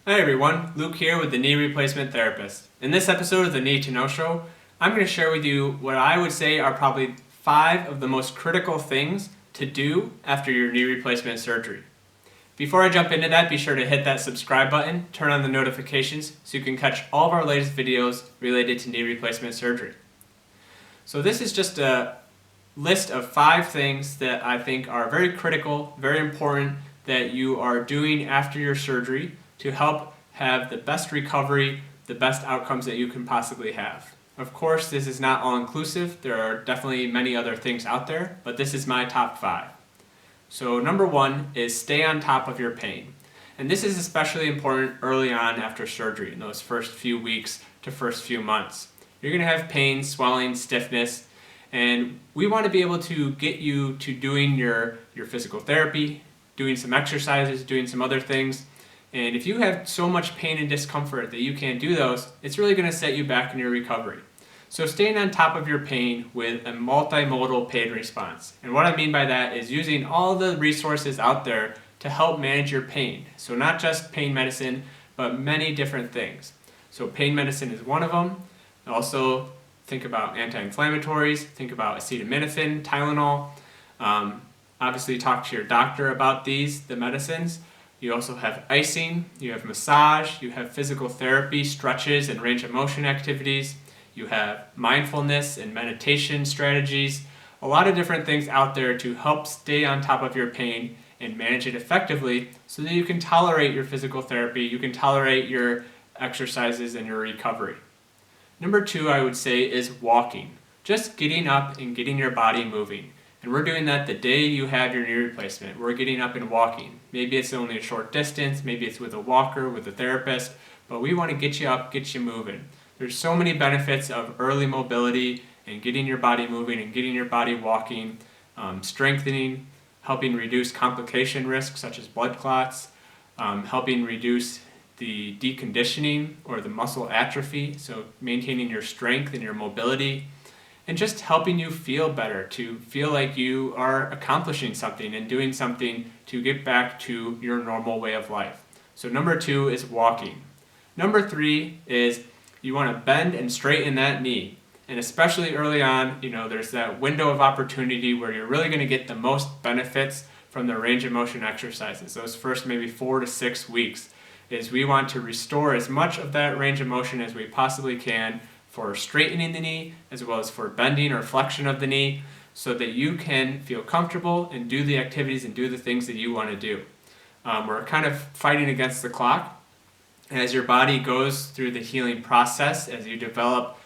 Hi everyone, Luke here with the Knee Replacement Therapist. In this episode of the Need to Know Show, I'm going to share with you what I would say are probably 5 of the most critical things to do after your knee replacement surgery. Before I jump into that, be sure to hit that subscribe button, turn on the notifications so you can catch all of our latest videos related to knee replacement surgery. So this is just a list of 5 things that I think are very critical, very important that you are doing after your surgery to help have the best recovery, the best outcomes that you can possibly have. Of course, this is not all-inclusive. There are definitely many other things out there, but this is my top 5. So number 1 is stay on top of your pain. And this is especially important early on after surgery, in those first few weeks to first few months. You're going to have pain, swelling, stiffness, and we want to be able to get you to doing your physical therapy, doing some exercises, doing some other things. And if you have so much pain and discomfort that you can't do those, it's really going to set you back in your recovery. So staying on top of your pain with a multimodal pain response. And what I mean by that is using all the resources out there to help manage your pain. So not just pain medicine, but many different things. So pain medicine is one of them. Also think about anti-inflammatories, think about acetaminophen, Tylenol. Obviously talk to your doctor about the medicines. You also have icing, you have massage, you have physical therapy, stretches and range of motion activities. You have mindfulness and meditation strategies. A lot of different things out there to help stay on top of your pain and manage it effectively so that you can tolerate your physical therapy, you can tolerate your exercises and your recovery. Number 2, I would say, is walking. Just getting up and getting your body moving. And we're doing that the day you have your knee replacement. We're getting up and walking. Maybe it's only a short distance, maybe it's with a walker, with a therapist, but we want to get you up, get you moving. There's so many benefits of early mobility and getting your body moving and getting your body walking, strengthening, helping reduce complication risks such as blood clots, helping reduce the deconditioning or the muscle atrophy, so maintaining your strength and your mobility, and just helping you feel better, to feel like you are accomplishing something and doing something to get back to your normal way of life. So number 2 is walking. Number 3 is you want to bend and straighten that knee. And especially early on, there's that window of opportunity where you're really going to get the most benefits from the range of motion exercises. Those first maybe 4 to 6 weeks is we want to restore as much of that range of motion as we possibly can for straightening the knee as well as for bending or flexion of the knee so that you can feel comfortable and do the activities and do the things that you want to do. We're kind of fighting against the clock. As your body goes through the healing process, as you develop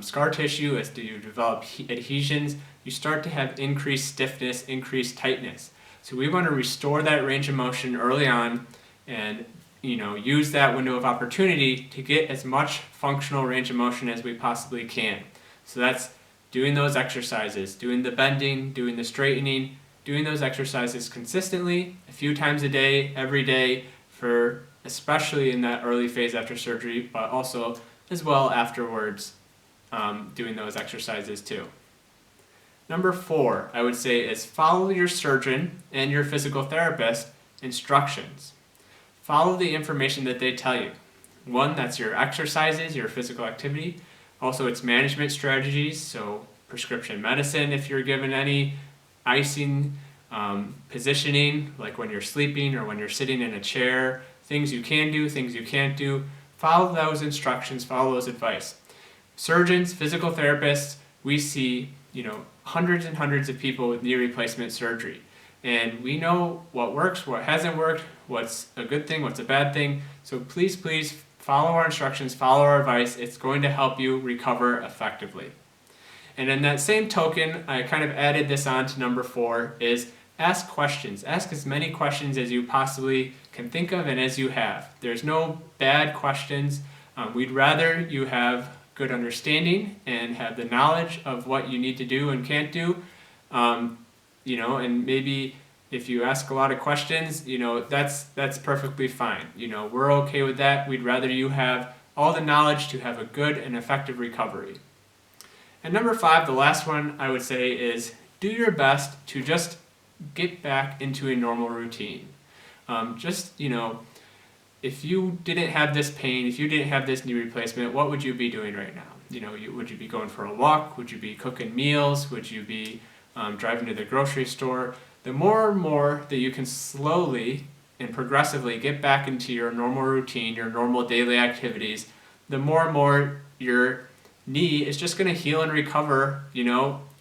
scar tissue, as you develop adhesions, you start to have increased stiffness, increased tightness. So we want to restore that range of motion early on and use that window of opportunity to get as much functional range of motion as we possibly can. So that's doing those exercises, doing the bending, doing the straightening, doing those exercises consistently, a few times a day, every day, for especially in that early phase after surgery, but also as well afterwards, doing those exercises too. Number 4, I would say, is follow your surgeon and your physical therapist instructions. Follow the information that they tell you. One, that's your exercises, your physical activity. Also, it's management strategies, so prescription medicine if you're given any, icing, positioning, like when you're sleeping or when you're sitting in a chair, things you can do, things you can't do. Follow those instructions, follow those advice. Surgeons, physical therapists, we see, hundreds and hundreds of people with knee replacement surgery. And we know what works, what hasn't worked, what's a good thing, what's a bad thing. So please follow our instructions, follow our advice. It's going to help you recover effectively. And in that same token, I kind of added this on to number 4, is ask questions. Ask as many questions as you possibly can think of and as you have. There's no bad questions. We'd rather you have good understanding and have the knowledge of what you need to do and can't do. And maybe if you ask a lot of questions, that's perfectly fine. We're okay with that. We'd rather you have all the knowledge to have a good and effective recovery. And number 5, the last one I would say, is do your best to just get back into a normal routine. if you didn't have this pain, if you didn't have this knee replacement, what would you be doing right now? Would you be going for a walk? Would you be cooking meals? Would you be driving to the grocery store? The more and more that you can slowly and progressively get back into your normal routine, your normal daily activities, the more and more your knee is just going to heal and recover,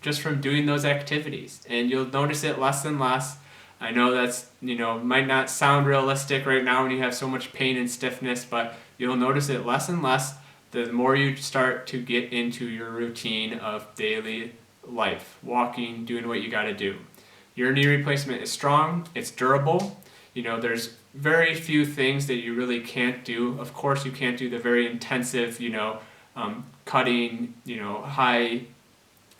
just from doing those activities. And you'll notice it less and less. I know that's, might not sound realistic right now when you have so much pain and stiffness, but you'll notice it less and less the more you start to get into your routine of daily life, walking, doing what you got to do. Your knee replacement is strong, it's durable. There's very few things that you really can't do. Of course, you can't do the very intensive, cutting, high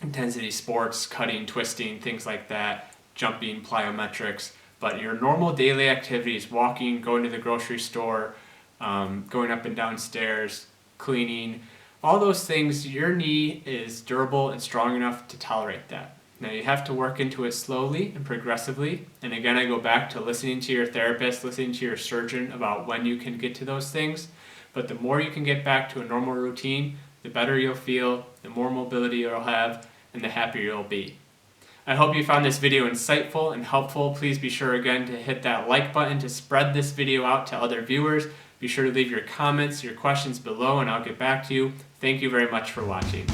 intensity sports, cutting, twisting, things like that, jumping, plyometrics. But your normal daily activities, walking, going to the grocery store, going up and down stairs, cleaning, all those things, your knee is durable and strong enough to tolerate that. Now you have to work into it slowly and progressively. And again, I go back to listening to your therapist, listening to your surgeon about when you can get to those things. But the more you can get back to a normal routine, the better you'll feel, the more mobility you'll have, and the happier you'll be. I hope you found this video insightful and helpful. Please be sure again to hit that like button to spread this video out to other viewers. Be sure to leave your comments, your questions below, and I'll get back to you. Thank you very much for watching.